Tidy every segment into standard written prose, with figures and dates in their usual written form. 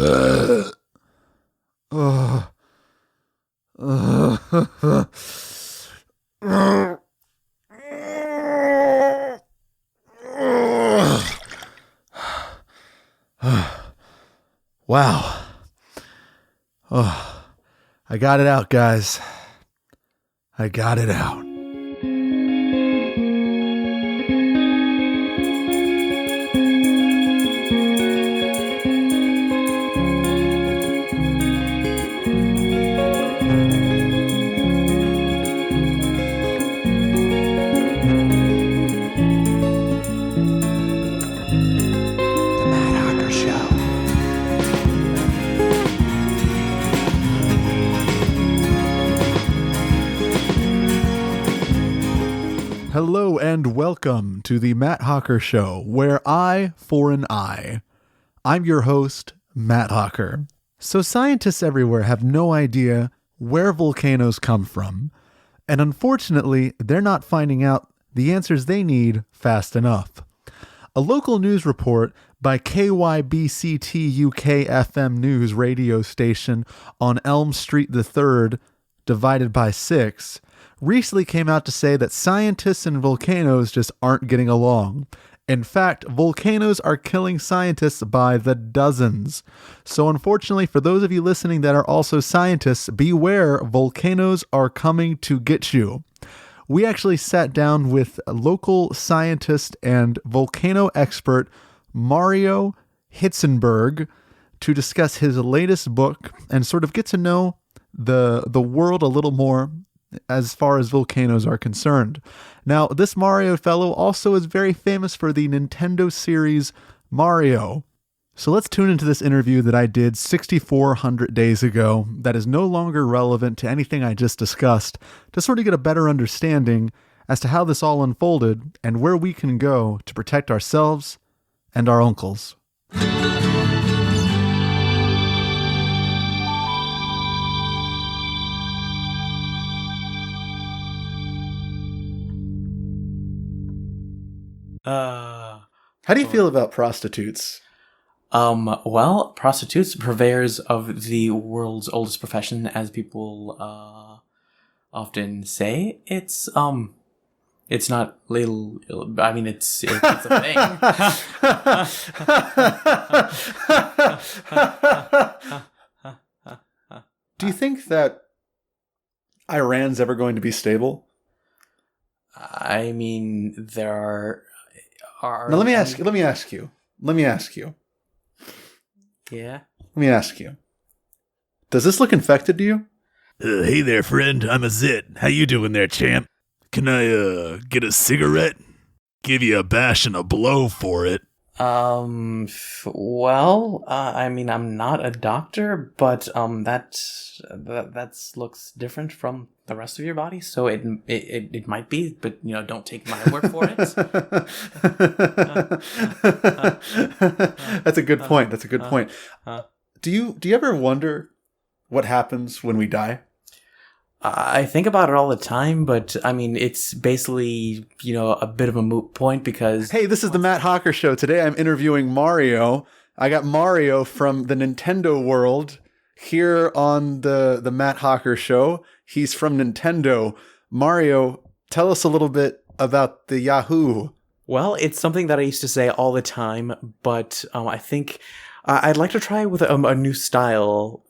Uh, uh, uh, wow. Oh, I got it out, guys. I got it out. Hello and welcome to the Matt Hawker Show, where I for an I. I'm your host, Matt Hawker. So scientists everywhere have no idea where volcanoes come from, and unfortunately, they're not finding out the answers they need fast enough. A local news report by KYBCT UK FM news radio station on Elm Street III, divided by 6, recently came out to say that scientists and volcanoes just aren't getting along. In fact, volcanoes are killing scientists by the dozens. So unfortunately, for those of you listening that are also scientists, beware, volcanoes are coming to get you. We actually sat down with a local scientist and volcano expert Mario Hitzenberg to discuss his latest book and sort of get to know the world a little more as far as volcanoes are concerned. Now, this Mario fellow also is very famous for the Nintendo series Mario. So let's tune into this interview that I did 6,400 days ago that is no longer relevant to anything I just discussed, to sort of get a better understanding as to how this all unfolded and where we can go to protect ourselves and our uncles. How do you feel about prostitutes? Well, prostitutes, purveyors of the world's oldest profession, as people often say. It's not little. I mean, it's a thing. Do you think that Iran's ever going to be stable? I mean, there are. Now let me ask you. Yeah. Let me ask you. Does this look infected to you? Hey there, friend. I'm a Zit. How you doing there, champ? Can I, get a cigarette? Give you a bash and a blow for it. Well, I mean, I'm not a doctor, but, that looks different from the rest of your body, so it might be, but, don't take my word for it. That's a good point. Do you ever wonder what happens when we die? I think about it all the time, but I mean, it's basically, a bit of a moot point because... Hey, this is the Matt Hawker Show. Today I'm interviewing Mario. I got Mario from the Nintendo world here on the Matt Hawker Show. He's from Nintendo. Mario, tell us a little bit about the Yahoo. Well, it's something that I used to say all the time, but I think I'd like to try with a new style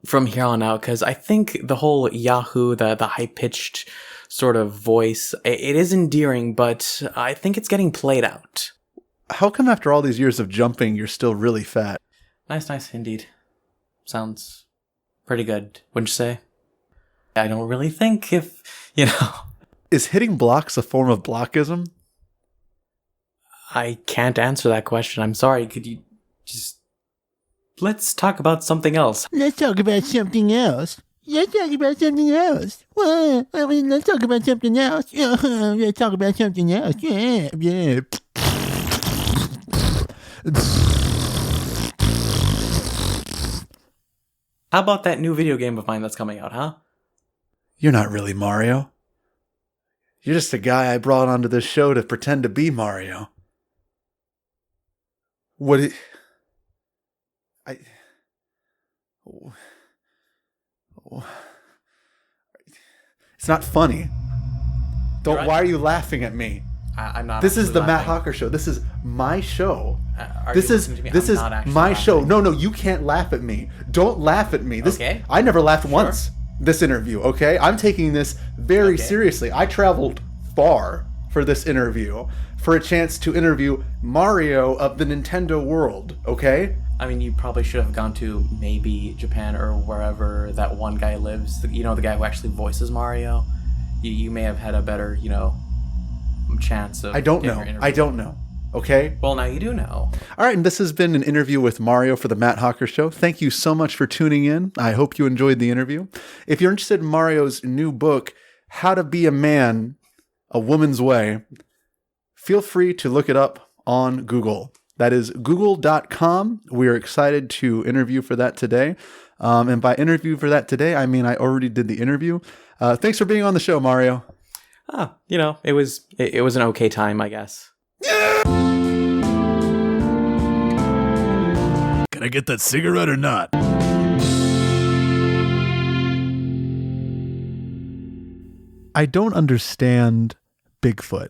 from here on out, because I think the whole Yahoo, the high-pitched sort of voice, it is endearing, but I think it's getting played out. How come after all these years of jumping, you're still really fat? Nice, indeed. Sounds pretty good, wouldn't you say? I don't really think if, Is hitting blocks a form of blockism? I can't answer that question. I'm sorry. Could you just... Let's talk about something else. Let's talk about something else. Well, let's talk about something else. Yeah, let's talk about something else. Yeah. How about that new video game of mine that's coming out, huh? You're not really Mario. You're just a guy I brought onto this show to pretend to be Mario. I. Oh. It's not funny. Don't. Right. Why are you laughing at me? I'm not. This is the Matt laughing. Hawker Show. This is my show. Are This you is listening to me? this I'm is not actually my laughing. show. No, you can't laugh at me. Don't laugh at me. This, Okay. I never laughed once this interview, okay? I'm taking this very Okay. seriously. I traveled far for this interview for a chance to interview Mario of the Nintendo world, okay? I mean, you probably should have gone to maybe Japan or wherever that one guy lives. You know, the guy who actually voices Mario. You may have had a better, chance of. I don't getting know. your interview. I don't know. Okay? Well, now you do know. All right, and this has been an interview with Mario for the Matt Hawker Show. Thank you so much for tuning in. I hope you enjoyed the interview. If you're interested in Mario's new book, How to Be a Man a Woman's Way, feel free to look it up on Google. That is google.com. We are excited to interview for that today. And by interview for that today, I mean I already did the interview. Thanks for being on the show, Mario. It was an okay time, I guess. Can I get that cigarette or not? I don't understand Bigfoot.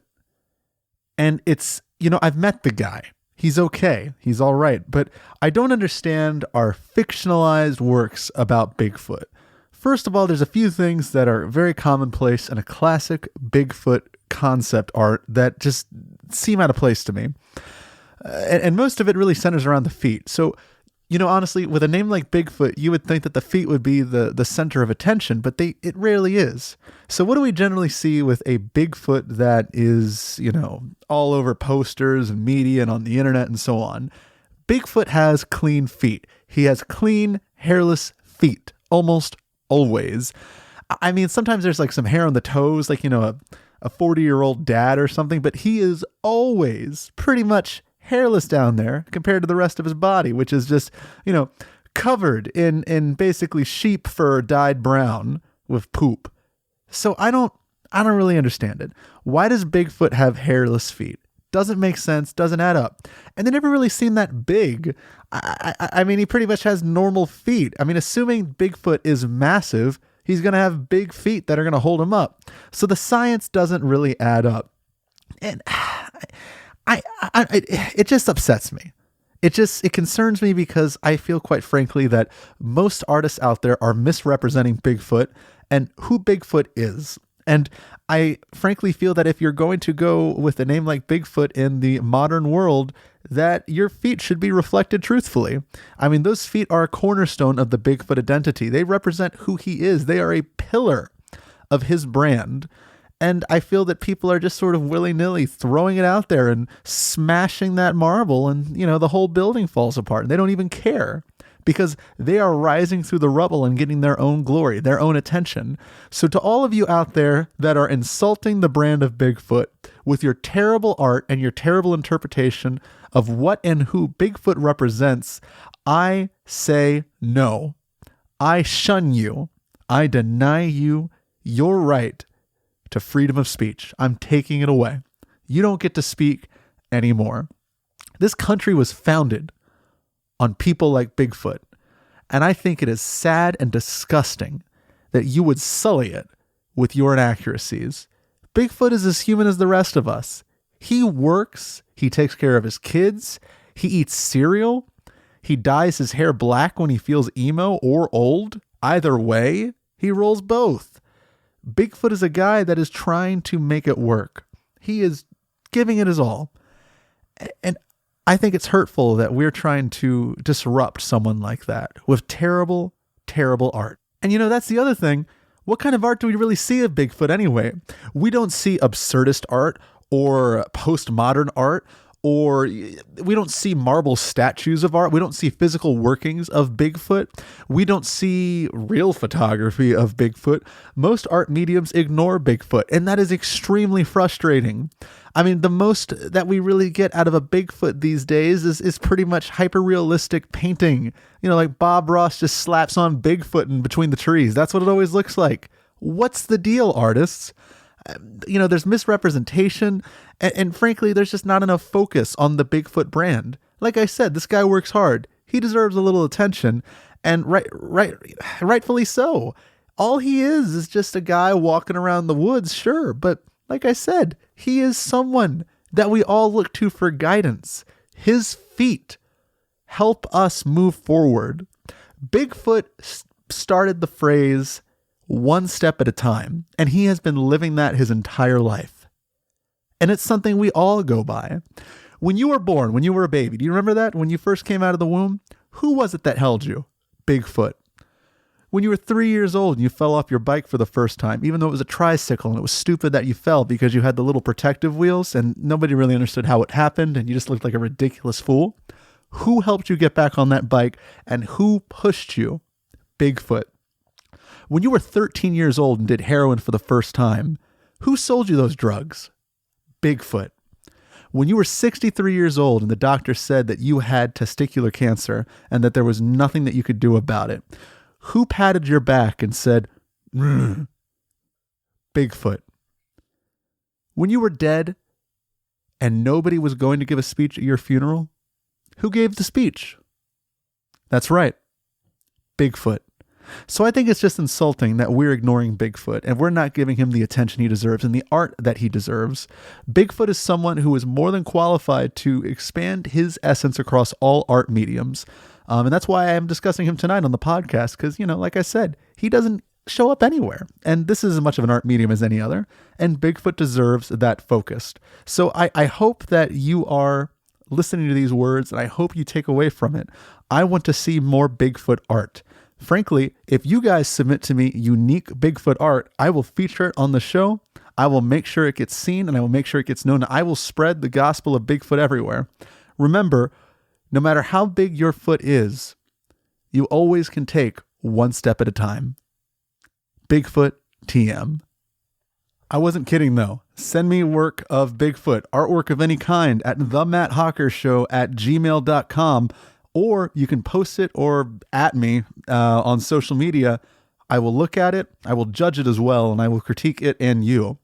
And it's, I've met the guy. He's okay. He's all right. But I don't understand our fictionalized works about Bigfoot. First of all, there's a few things that are very commonplace in a classic Bigfoot concept art that just seem out of place to me. And most of it really centers around the feet. So, honestly, with a name like Bigfoot, you would think that the feet would be the center of attention, but it rarely is. So what do we generally see with a Bigfoot that is, all over posters and media and on the internet and so on? Bigfoot has clean feet. He has clean, hairless feet, almost always. I mean, sometimes there's like some hair on the toes, like, a 40-year-old dad or something, but he is always pretty much hairless down there compared to the rest of his body, which is just, covered in basically sheep fur dyed brown with poop. So I don't really understand it. Why does Bigfoot have hairless feet? Doesn't make sense, doesn't add up. And they never really seem that big. I mean, he pretty much has normal feet. I mean, assuming Bigfoot is massive, he's going to have big feet that are going to hold him up. So the science doesn't really add up. And it just upsets me. It concerns me because I feel, quite frankly, that most artists out there are misrepresenting Bigfoot and who Bigfoot is. And I frankly feel that if you're going to go with a name like Bigfoot in the modern world, that your feet should be reflected truthfully. I mean, those feet are a cornerstone of the Bigfoot identity. They represent who he is. They are a pillar of his brand. And I feel that people are just sort of willy-nilly throwing it out there and smashing that marble, and, the whole building falls apart. And they don't even care because they are rising through the rubble and getting their own glory, their own attention. So to all of you out there that are insulting the brand of Bigfoot with your terrible art and your terrible interpretation of what and who Bigfoot represents, I say no. I shun you. I deny you your right to freedom of speech. I'm taking it away. You don't get to speak anymore. This country was founded on people like Bigfoot, and I think it is sad and disgusting that you would sully it with your inaccuracies. Bigfoot is as human as the rest of us. He works, he takes care of his kids, he eats cereal, he dyes his hair black when he feels emo or old. Either way, he rolls both. Bigfoot is a guy that is trying to make it work. He is giving it his all. And I think it's hurtful that we're trying to disrupt someone like that with terrible, terrible art. And that's the other thing. What kind of art do we really see of Bigfoot anyway? We don't see absurdist art or postmodern art, or we don't see marble statues of art. We don't see physical workings of Bigfoot. We don't see real photography of Bigfoot. Most art mediums ignore Bigfoot, and that is extremely frustrating. I mean, the most that we really get out of a Bigfoot these days is pretty much hyper-realistic painting. Like Bob Ross just slaps on Bigfoot in between the trees. That's what it always looks like. What's the deal, artists? There's misrepresentation, and frankly, there's just not enough focus on the Bigfoot brand. Like I said, this guy works hard. he deserves a little attention, and rightfully so. All he is just a guy walking around the woods, sure, but like I said, he is someone that we all look to for guidance. His feet help us move forward. Bigfoot started the phrase, one step at a time, and he has been living that his entire life. And it's something we all go by. When you were born, when you were a baby, do you remember that? When you first came out of the womb, who was it that held you? Bigfoot. When you were 3 years old and you fell off your bike for the first time, even though it was a tricycle and it was stupid that you fell because you had the little protective wheels and nobody really understood how it happened and you just looked like a ridiculous fool, who helped you get back on that bike and who pushed you? Bigfoot. When you were 13 years old and did heroin for the first time, who sold you those drugs? Bigfoot. When you were 63 years old and the doctor said that you had testicular cancer and that there was nothing that you could do about it, who patted your back and said, Bigfoot? When you were dead and nobody was going to give a speech at your funeral, who gave the speech? That's right, Bigfoot. So I think it's just insulting that we're ignoring Bigfoot and we're not giving him the attention he deserves and the art that he deserves. Bigfoot is someone who is more than qualified to expand his essence across all art mediums. And that's why I'm discussing him tonight on the podcast because, like I said, he doesn't show up anywhere. And this is as much of an art medium as any other. And Bigfoot deserves that focused. So I hope that you are listening to these words and I hope you take away from it. I want to see more Bigfoot art. Frankly, if you guys submit to me unique Bigfoot art, I will feature it on the show. I will make sure it gets seen and I will make sure it gets known. I will spread the gospel of Bigfoot everywhere. Remember, no matter how big your foot is, you always can take one step at a time. Bigfoot TM. I wasn't kidding though. Send me work of Bigfoot, artwork of any kind at themattHawkershow@gmail.com, or you can post it or at me on social media. I will look at it, I will judge it as well, and I will critique it and you.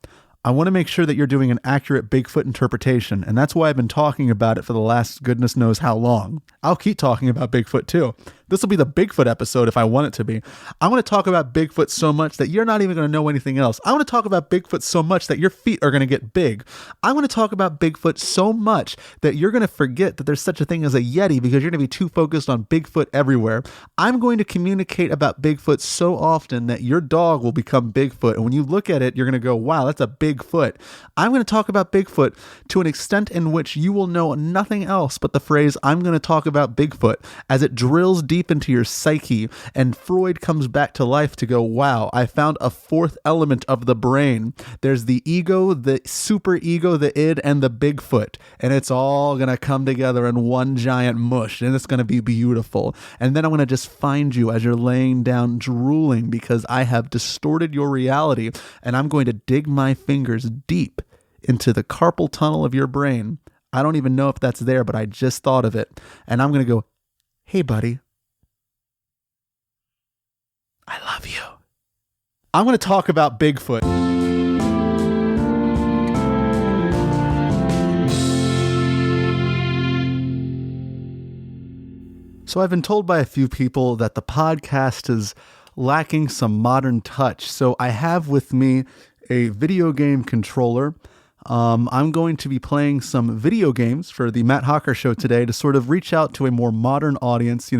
I want to make sure that you're doing an accurate Bigfoot interpretation, and that's why I've been talking about it for the last goodness knows how long. I'll keep talking about Bigfoot too. This will be the Bigfoot episode if I want it to be. I want to talk about Bigfoot so much that you're not even going to know anything else. I want to talk about Bigfoot so much that your feet are going to get big. I want to talk about Bigfoot so much that you're going to forget that there's such a thing as a Yeti because you're going to be too focused on Bigfoot everywhere. I'm going to communicate about Bigfoot so often that your dog will become Bigfoot. And when you look at it, you're going to go, wow, that's a big foot. I'm going to talk about Bigfoot to an extent in which you will know nothing else but the phrase, I'm going to talk about Bigfoot, as it drills deep into your psyche and Freud comes back to life to go, wow, I found a fourth element of the brain. There's the ego, the super ego, the id, and the Bigfoot. And it's all going to come together in one giant mush and it's going to be beautiful. And then I'm going to just find you as you're laying down drooling because I have distorted your reality and I'm going to dig my fingers deep into the carpal tunnel of your brain. I don't even know if that's there, but I just thought of it. And I'm going to go, hey, buddy, I love you. I'm going to talk about Bigfoot. So I've been told by a few people that the podcast is lacking some modern touch. So I have with me a video game controller. I'm going to be playing some video games for the Matt Hawker Show today to sort of reach out to a more modern audience,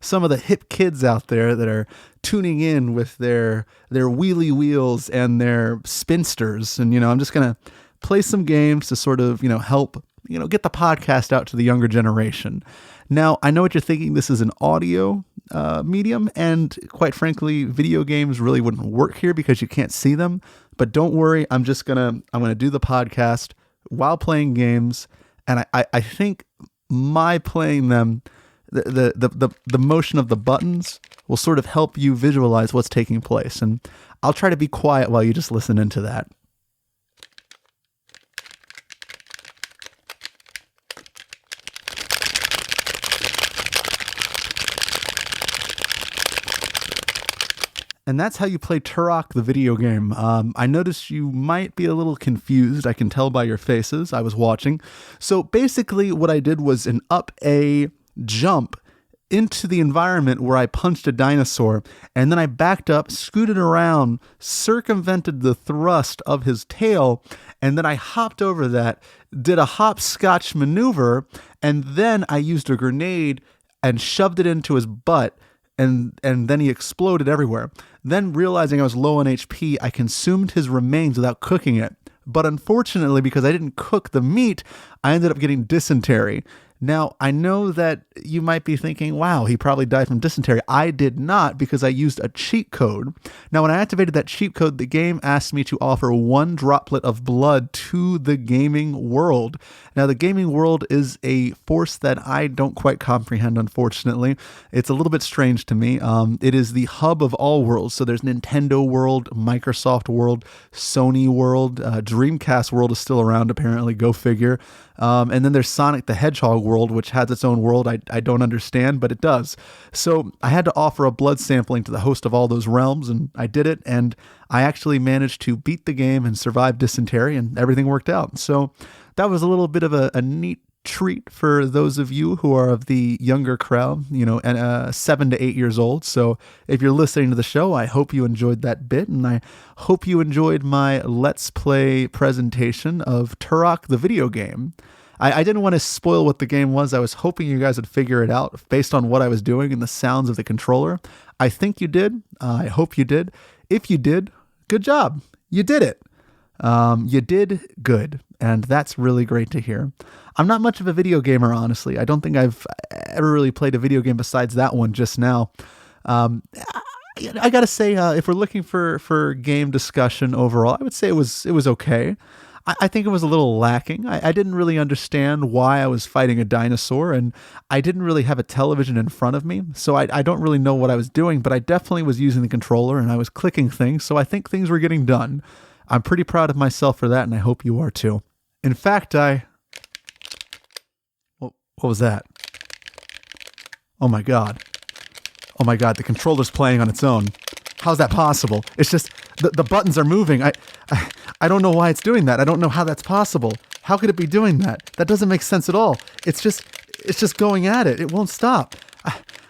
some of the hip kids out there that are tuning in with their wheelie wheels and their spinsters. And, I'm just going to play some games to sort of, help, get the podcast out to the younger generation. Now, I know what you're thinking. This is an audio medium, and quite frankly, video games really wouldn't work here because you can't see them. But don't worry, I'm gonna do the podcast while playing games, and I think my playing them, the motion of the buttons will sort of help you visualize what's taking place. And I'll try to be quiet while you just listen into that. And that's how you play Turok, the video game. I noticed you might be a little confused. I can tell by your faces. I was watching. So basically what I did was an up A jump into the environment where I punched a dinosaur, and then I backed up, scooted around, circumvented the thrust of his tail, and then I hopped over that, did a hopscotch maneuver, and then I used a grenade and shoved it into his butt, and then he exploded everywhere. Then, realizing I was low on HP, I consumed his remains without cooking it. But unfortunately, because I didn't cook the meat, I ended up getting dysentery. Now, I know that you might be thinking, wow, he probably died from dysentery. I did not, because I used a cheat code. Now, when I activated that cheat code, the game asked me to offer 1 droplet of blood to the gaming world. Now, the gaming world is a force that I don't quite comprehend, unfortunately. It's a little bit strange to me. It is the hub of all worlds. So there's Nintendo world, Microsoft world, Sony world, Dreamcast world is still around, apparently. Go figure. And then there's Sonic the Hedgehog world, which has its own world. I don't understand, but it does. So I had to offer a blood sampling to the host of all those realms, and I did it, and I actually managed to beat the game and survive dysentery, and everything worked out. So that was a little bit of a neat treat for those of you who are of the younger crowd, and 7 to 8 years old. So if you're listening to the show, I hope you enjoyed that bit, and I hope you enjoyed my Let's Play presentation of Turok the video game. I didn't want to spoil what the game was. I was hoping you guys would figure it out based on what I was doing and the sounds of the controller. I think you did. I hope you did. If you did, good job. You did it. You did good. And that's really great to hear. I'm not much of a video gamer, honestly. I don't think I've ever really played a video game besides that one just now. I gotta say, if we're looking for game discussion overall, I would say it was okay. I think it was a little lacking. I didn't really understand why I was fighting a dinosaur, and I didn't really have a television in front of me, so I don't really know what I was doing, but I definitely was using the controller, and I was clicking things, so I think things were getting done. I'm pretty proud of myself for that, and I hope you are too. In fact, what was that? Oh my god, the controller's playing on its own. How's that possible? It's just, the buttons are moving. I don't know why it's doing that. I don't know how that's possible. How could it be doing that? That doesn't make sense at all. It's just going at it. It won't stop.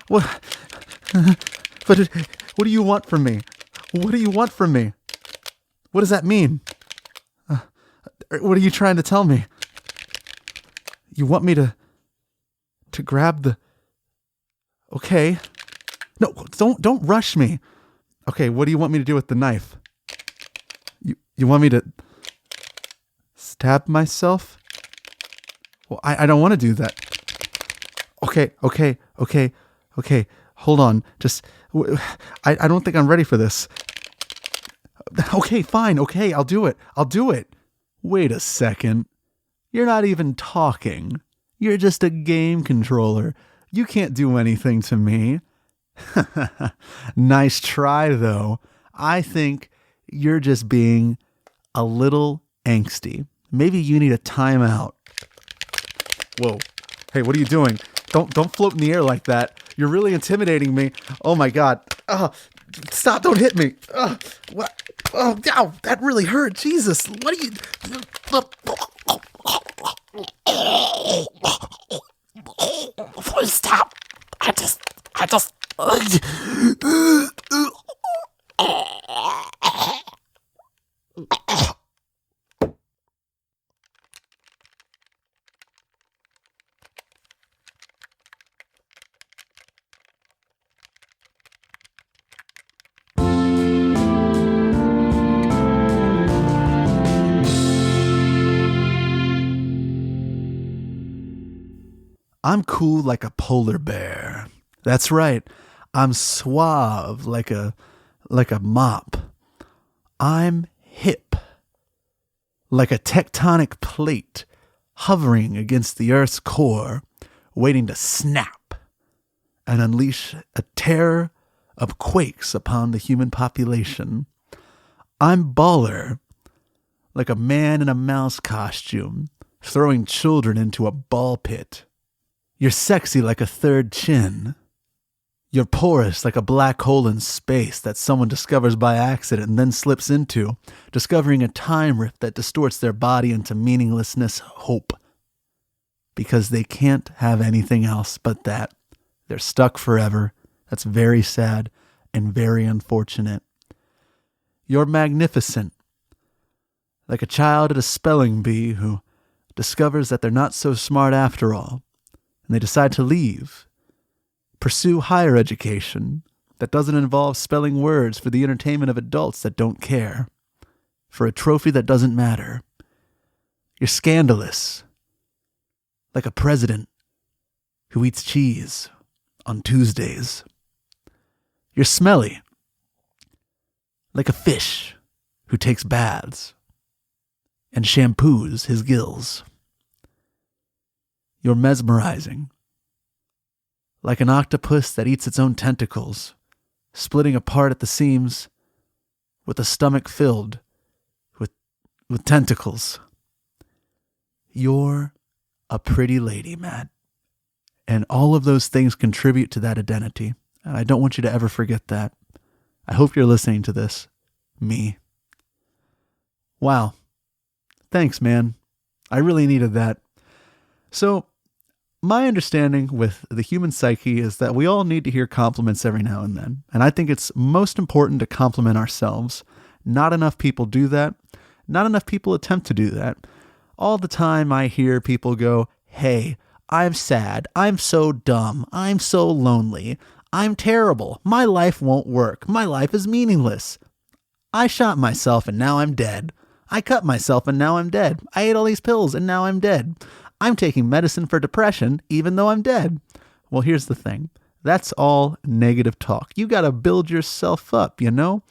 What do you want from me? What do you want from me? What does that mean? What are you trying to tell me? You want me to grab the... Okay. No, don't rush me. Okay, what do you want me to do with the knife? You want me to stab myself? Well, I don't want to do that. Okay. Hold on. I don't think I'm ready for this. Okay, fine. Okay, I'll do it. Wait a second. You're not even talking. You're just a game controller. You can't do anything to me. Nice try, though. I think you're just being a little angsty. Maybe you need a timeout. Whoa. Hey, what are you doing? Don't float in the air like that. You're really intimidating me. Oh my god. Stop, don't hit me. What? Oh, ow, that really hurt. Jesus. What are you... Please stop. I just... I'm cool like a polar bear. That's right. I'm suave like a mop. I'm hip like a tectonic plate hovering against the Earth's core, waiting to snap and unleash a terror of quakes upon the human population. I'm baller like a man in a mouse costume, throwing children into a ball pit. You're sexy like a third chin. You're porous like a black hole in space that someone discovers by accident and then slips into, discovering a time rift that distorts their body into meaninglessness hope. Because they can't have anything else but that. They're stuck forever. That's very sad and very unfortunate. You're magnificent, like a child at a spelling bee who discovers that they're not so smart after all, and they decide to leave, pursue higher education that doesn't involve spelling words for the entertainment of adults that don't care, for a trophy that doesn't matter. You're scandalous, like a president who eats cheese on Tuesdays. You're smelly, like a fish who takes baths and shampoos his gills. You're mesmerizing, like an octopus that eats its own tentacles, splitting apart at the seams with a stomach filled with tentacles. You're a pretty lady, Matt. And all of those things contribute to that identity. And I don't want you to ever forget that. I hope you're listening to this. Me. Wow. Thanks, man. I really needed that. So, my understanding with the human psyche is that we all need to hear compliments every now and then. And I think it's most important to compliment ourselves. Not enough people do that. Not enough people attempt to do that. All the time I hear people go, "Hey, I'm sad. I'm so dumb. I'm so lonely. I'm terrible. My life won't work. My life is meaningless. I shot myself and now I'm dead. I cut myself and now I'm dead. I ate all these pills and now I'm dead. I'm taking medicine for depression even though I'm dead." Well, here's the thing. That's all negative talk. You got to build yourself up, you know?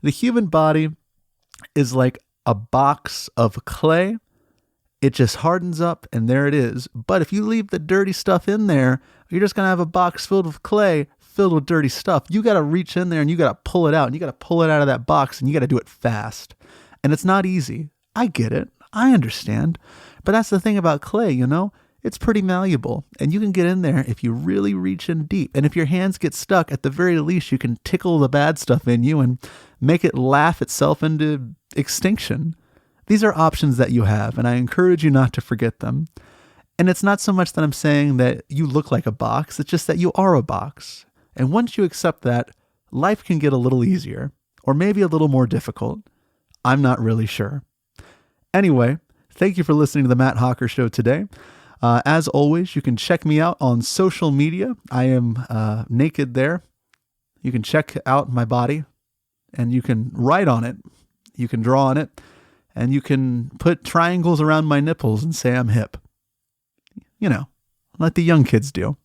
The human body is like a box of clay. It just hardens up and there it is. But if you leave the dirty stuff in there, you're just going to have a box filled with clay, filled with dirty stuff. You got to reach in there and you got to pull it out. And you got to pull it out of that box and you got to do it fast. And it's not easy. I get it. I understand. But that's the thing about clay, you know? It's pretty malleable. And you can get in there if you really reach in deep. And if your hands get stuck, at the very least, you can tickle the bad stuff in you and make it laugh itself into extinction. These are options that you have, and I encourage you not to forget them. And it's not so much that I'm saying that you look like a box, it's just that you are a box. And once you accept that, life can get a little easier, or maybe a little more difficult. I'm not really sure. Anyway, thank you for listening to the Matt Hawker Show today. As always, you can check me out on social media. I am naked there. You can check out my body, and you can write on it. You can draw on it. And you can put triangles around my nipples and say I'm hip. You know, like the young kids do.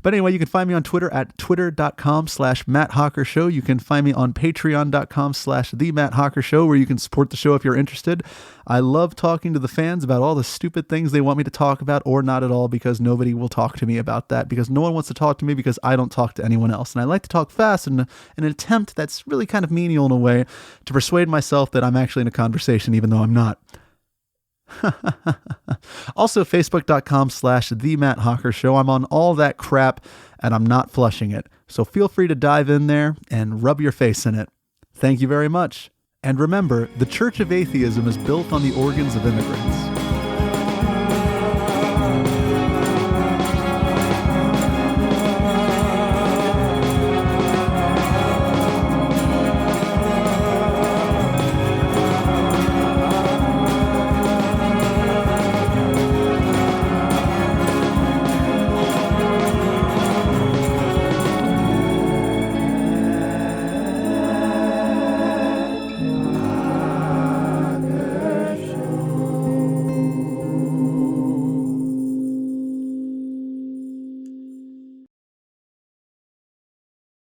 But anyway, you can find me on Twitter at twitter.com/Matt Hawker Show. You can find me on patreon.com/The Matt Hawker Show, where you can support the show if you're interested. I love talking to the fans about all the stupid things they want me to talk about, or not at all, because nobody will talk to me about that, because no one wants to talk to me because I don't talk to anyone else. And I like to talk fast in an attempt that's really kind of menial in a way to persuade myself that I'm actually in a conversation, even though I'm not. Also, facebook.com/The Matt Hawker Show. I'm on all that crap and I'm not flushing it. So feel free to dive in there and rub your face in it. Thank you very much. And remember, the Church of Atheism is built on the organs of immigrants.